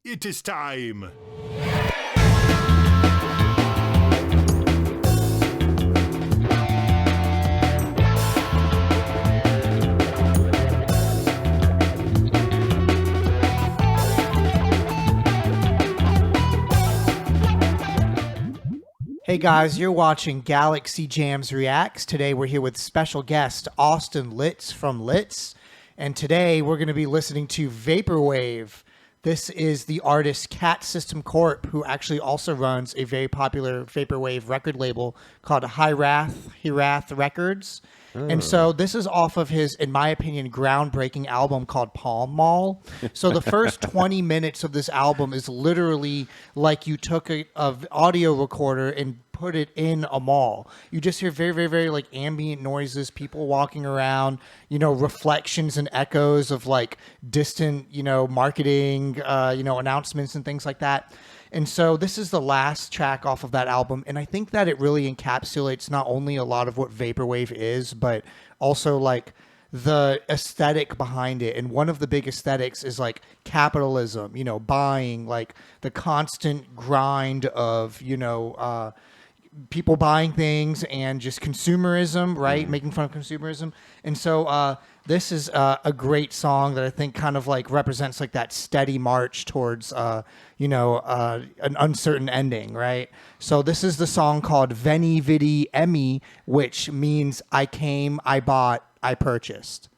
It is time. Hey guys, you're watching Galaxy Jams Reacts. Today we're here with special guest Austin Litz from Litz. And today we're going to be listening to Vaporwave. This is the artist Catsystem Corp, who actually also runs a very popular Vaporwave record label called Hirath Records. And so this is off of his, in my opinion, groundbreaking album called Palm Mall. So the first 20 minutes of this album is literally like you took a audio recorder and put it in a mall. You just hear very, very, very like ambient noises, people walking around, you know, reflections and echoes of like distant, you know, marketing, announcements and things like that. And so this is the last track off of that album. And I think that it really encapsulates not only a lot of what Vaporwave is, but also like the aesthetic behind it. And one of the big aesthetics is like capitalism, you know, buying, like the constant grind of, people buying things and just consumerism, right? Making fun of consumerism. And so this is a great song that I think kind of like represents like that steady march towards, an uncertain ending, right? So this is the song called Veni, Vidi, which means I came, I bought, I purchased.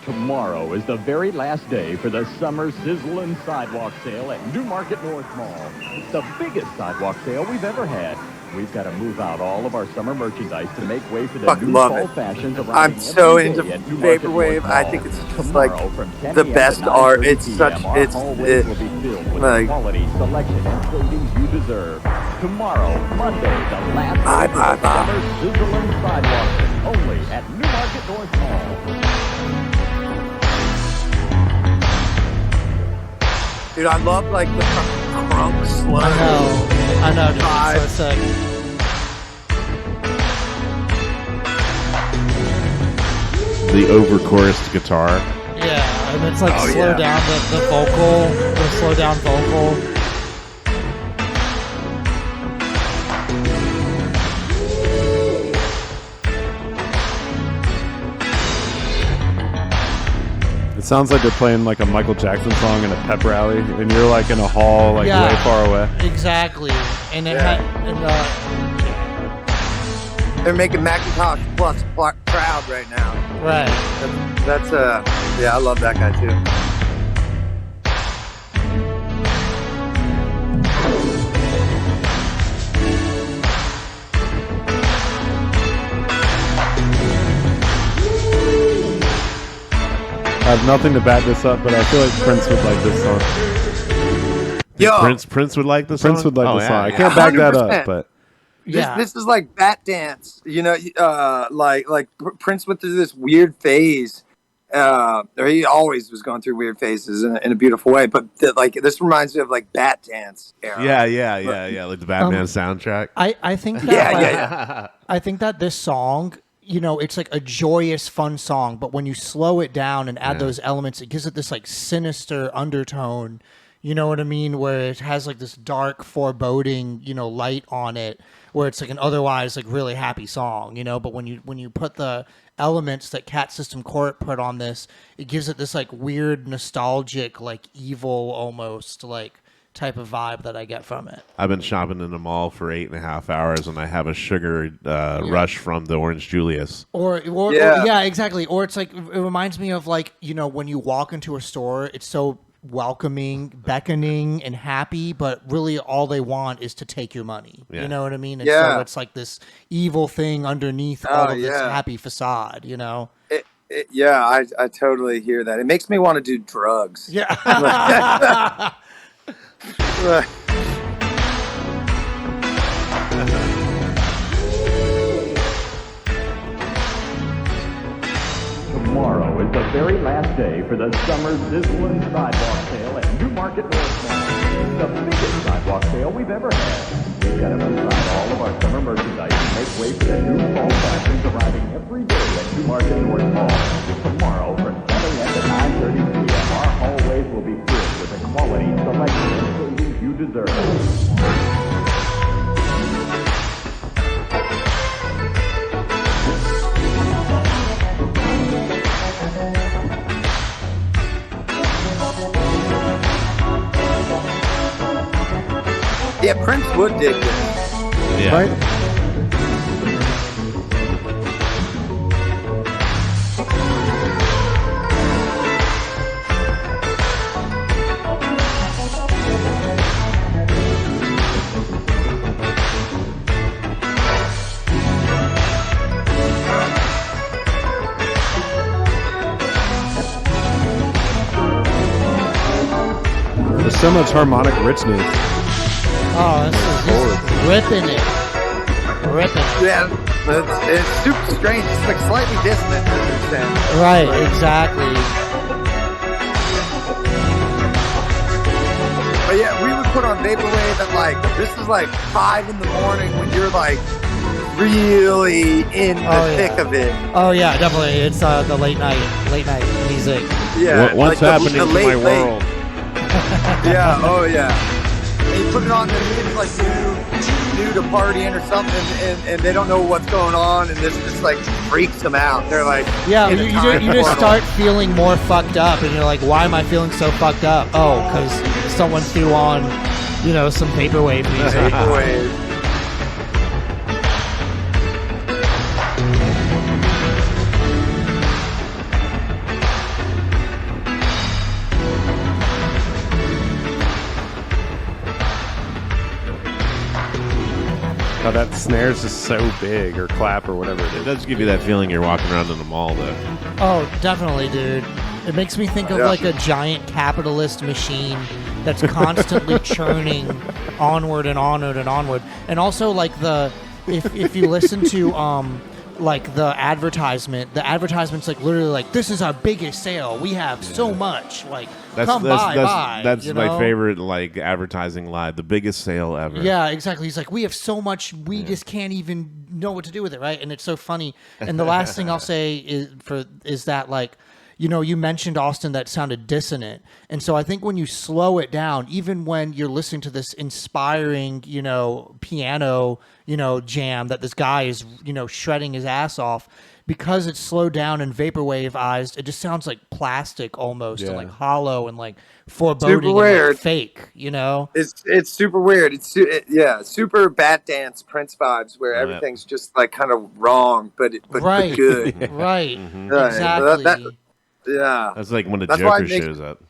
Tomorrow is the very last day for the summer sizzling sidewalk sale at Newmarket North Mall. It's the biggest sidewalk sale we've ever had. We've got to move out all of our summer merchandise to make way for the new fall fashions arriving I'm so every into day at Newmarket Vaporwave. North I Mall. think it's just Tomorrow, like from 10 the p.m. best to art. 9:30 It's such p.m., our hallways will be filled with like the quality, selection, and savings you deserve. Tomorrow, Monday, the last day for the summer sizzling sidewalk sale, only at Newmarket North Mall. Dude, I love like the crunk slow. I know, dude. It's so sick. The over-chorused guitar. Yeah, and it's like slow yeah. down the slow down vocal. It sounds like they're playing like a Michael Jackson song in a pep rally, and you're like in a hall, like way far away. Exactly, and They're making Macintosh Plus proud right now. right. That's I love that guy too. I have nothing to back this up, but I feel like Prince would like this song. Yo, Prince would like this song? Prince would like the song. I yeah. can't back that 100%. up, but this is like Bat Dance. You know, like Prince went through this weird phase. Or he always was going through weird phases in a beautiful way. But this reminds me of like Bat Dance era. yeah, like the Batman soundtrack. I think that Yeah. I think that this song, you know, it's like a joyous, fun song, but when you slow it down and add those elements, it gives it this like sinister undertone. You know what I mean? Where it has like this dark, foreboding, light on it, where it's like an otherwise like really happy song, But when you put the elements that Catsystem Corp put on this, it gives it this like weird, nostalgic, like evil almost like type of vibe that I get from it. I've been shopping in the mall for 8.5 hours, and I have a sugar rush from the Orange Julius. Or exactly. Or it's like, it reminds me of like, when you walk into a store, it's so welcoming, beckoning, and happy, but really all they want is to take your money. Yeah. You know what I mean? And so it's like this evil thing underneath all of this happy facade, I totally hear that. It makes me want to do drugs. Yeah. Tomorrow is the very last day for the summer sizzling sidewalk sale at Newmarket North Mall. It's the biggest sidewalk sale we've ever had. We've got to move out all of our summer merchandise and make way for the new fall fashions arriving every day at Newmarket North Mall. Tomorrow from 7 a.m. to 9:30 p.m. our hallways will be filled Yeah, Prince would dig this. Yeah. Right? There's so much harmonic richness. Oh, this is just ripping it. Ripping it. Yeah, it's super strange. It's like slightly dissonant to an extent. Right, exactly. But yeah, we would put on Vaporwave at like, this is like 5 in the morning when you're like really in the thick of it. Oh yeah, definitely. It's the late night music. Yeah, What's like happening to my world? Yeah, oh yeah. And you put it on, and it's like new to partying or something, and they don't know what's going on, and this just like freaks them out. They're like, Yeah, in a you time just portal. start feeling more fucked up, and you're like, why am I feeling so fucked up? Oh, because someone threw on, some vaporwave music. Vaporwave. Oh, that snare's just so big, or clap, or whatever it It is. does give you that feeling you're walking around in the mall, though. Oh, definitely, dude. It makes me think of like a giant capitalist machine that's constantly churning onward and onward and onward. And also, like if you listen to like the advertisement's like literally like, this is our biggest sale. We have so much. Like, come buy. That's you my know? favorite, like, advertising lie. The biggest sale ever. Yeah, exactly. He's like, we have so much, we just can't even know what to do with it, right? And it's so funny. And the last thing I'll say is that, like, you mentioned, Austin, that sounded dissonant. And so I think when you slow it down, even when you're listening to this inspiring, piano, jam that this guy is, shredding his ass off, because it's slowed down and vaporwave-ized, it just sounds like plastic almost, and like hollow and like foreboding Super and weird. like fake, It's super weird. It's super Bat Dance Prince vibes where everything's just like kind of wrong, but Right. good. Right. Right. Exactly. Yeah. That's like when a That's why Joker it makes- shows up.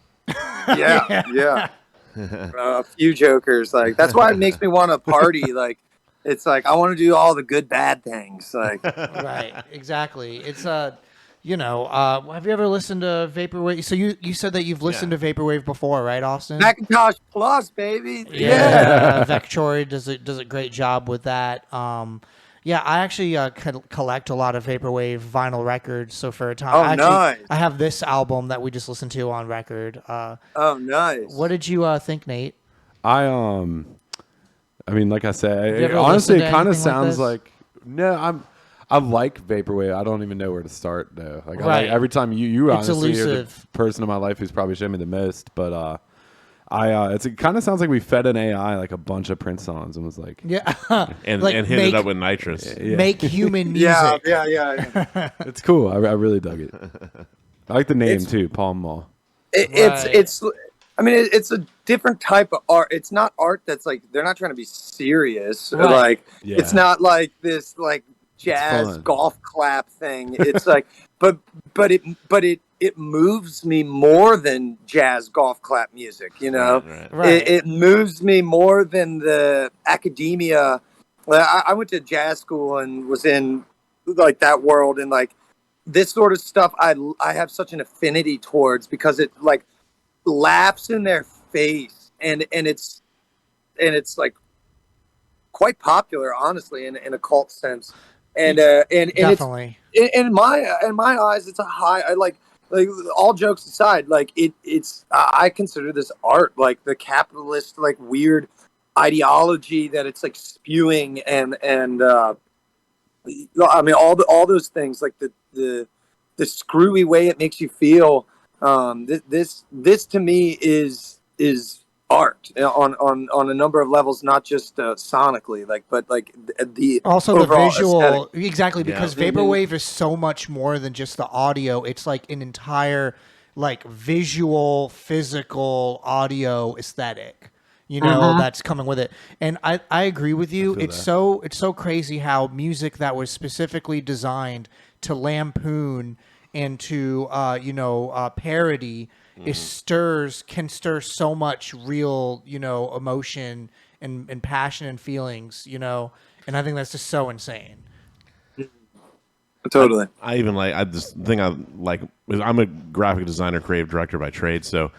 Yeah. A few jokers. Like, that's why it makes me want to party. Like, it's like I want to do all the good bad things. Like, Right. Exactly. It's have you ever listened to Vaporwave? So you said that you've listened to Vaporwave before, right, Austin? Macintosh Plus, baby. Yeah. Vectroid does a great job with that. Yeah, I actually collect a lot of Vaporwave vinyl records. So for a time, nice. I have this album that we just listened to on record. Oh, nice. What did you think, Nate? I mean, like I you said, ever honestly, listen to it kind of anything like sounds this? like no. I like vaporwave. I don't even know where to start though. Like, Right. every time you It's honestly are the elusive. person in my life who's probably shown me the most. But it kind of sounds like we fed an AI like a bunch of Prince songs and was like, Yeah. And Like, hit it up with nitrous. Make human music. Yeah. it's cool. I really dug it. I like the name too, Palm Mall. It's I mean, it's a different type of art. It's not art that's like, they're not trying to be serious. Right. Like, Yeah. it's not like this like jazz fun. golf clap thing. It's like, but it moves me more than jazz golf clap music. Right. Right. It moves me more than the academia. I went to jazz school and was in like that world, and like this sort of stuff I have such an affinity towards because it like laughs in their face, and it's like quite popular, honestly, in a cult sense, and Definitely. it's in my eyes, it's a high. I like all jokes aside, like it's I consider this art, like the capitalist like weird ideology that it's like spewing, and I mean all those things, like the screwy way it makes you feel. This to me is art on a number of levels, not just sonically, but the Also the overall visual, aesthetic. exactly, because vaporwave is so much more than just the audio. It's like an entire like visual, physical, audio aesthetic, that's coming with it. And I agree with you. It's so crazy how music that was specifically designed to lampoon and to parody can stir so much real emotion and passion and feelings, and I think that's just so insane. Totally. I even this thing I like. I'm a graphic designer, creative director by trade, so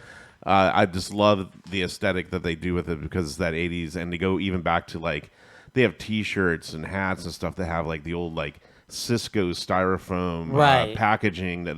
I just love the aesthetic that they do with it because it's that '80s, and they go even back to like they have T-shirts and hats and stuff that have like the old like Cisco styrofoam packaging that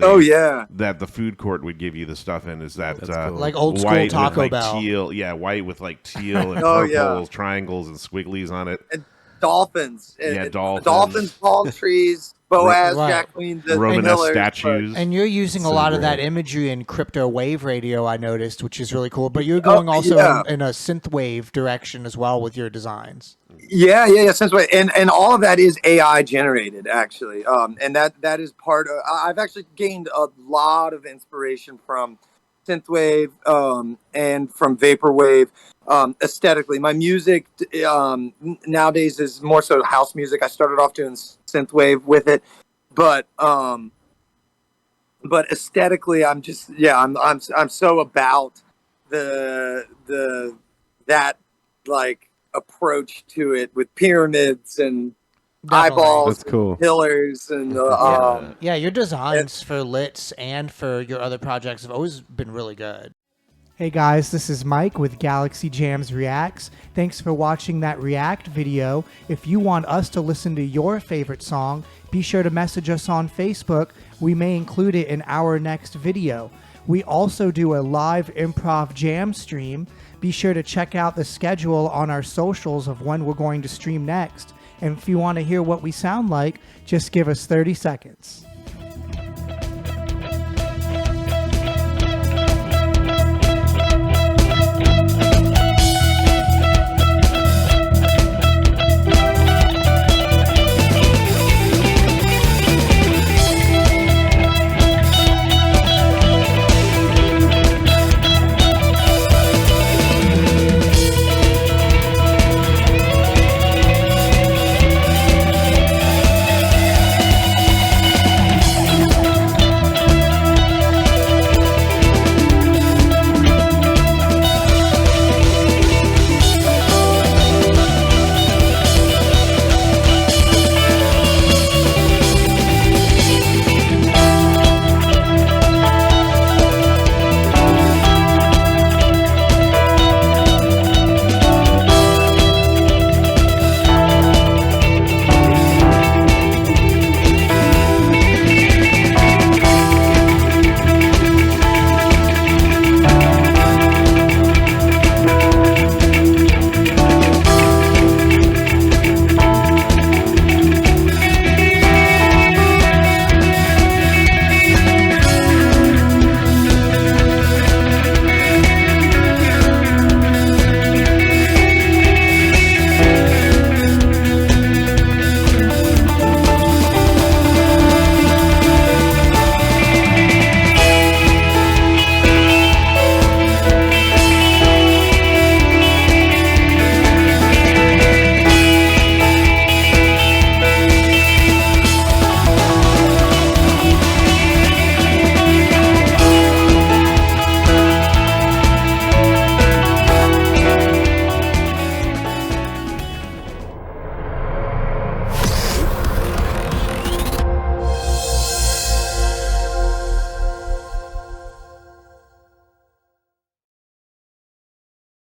that the food court would give you the stuff in. Is that cool. Like old school white Taco with, like, Bell? Teal, white with like teal and purples, triangles and squigglies on it. And dolphins. Dolphins, palm trees, Boaz, Jacqueline, the Romanesque statues. And you're using a lot of that imagery in crypto wave radio, I noticed, which is really cool. But you're going also in a synthwave direction as well with your designs. Yeah. Synthwave, and all of that is AI generated, actually. And that is part of. I've actually gained a lot of inspiration from synthwave and from vaporwave. Aesthetically, my music nowadays is more so house music. I started off doing synthwave with it, but aesthetically, I'm just I'm so about that like approach to it with pyramids and eyeballs, that's cool, pillars, and your designs for Litz and for your other projects have always been really good. Hey guys, this is Mike with Galaxy Jams Reacts. Thanks for watching that React video. If you want us to listen to your favorite song, be sure to message us on Facebook. We may include it in our next video. We also do a live improv jam stream. Be sure to check out the schedule on our socials of when we're going to stream next. And if you want to hear what we sound like, just give us 30 seconds.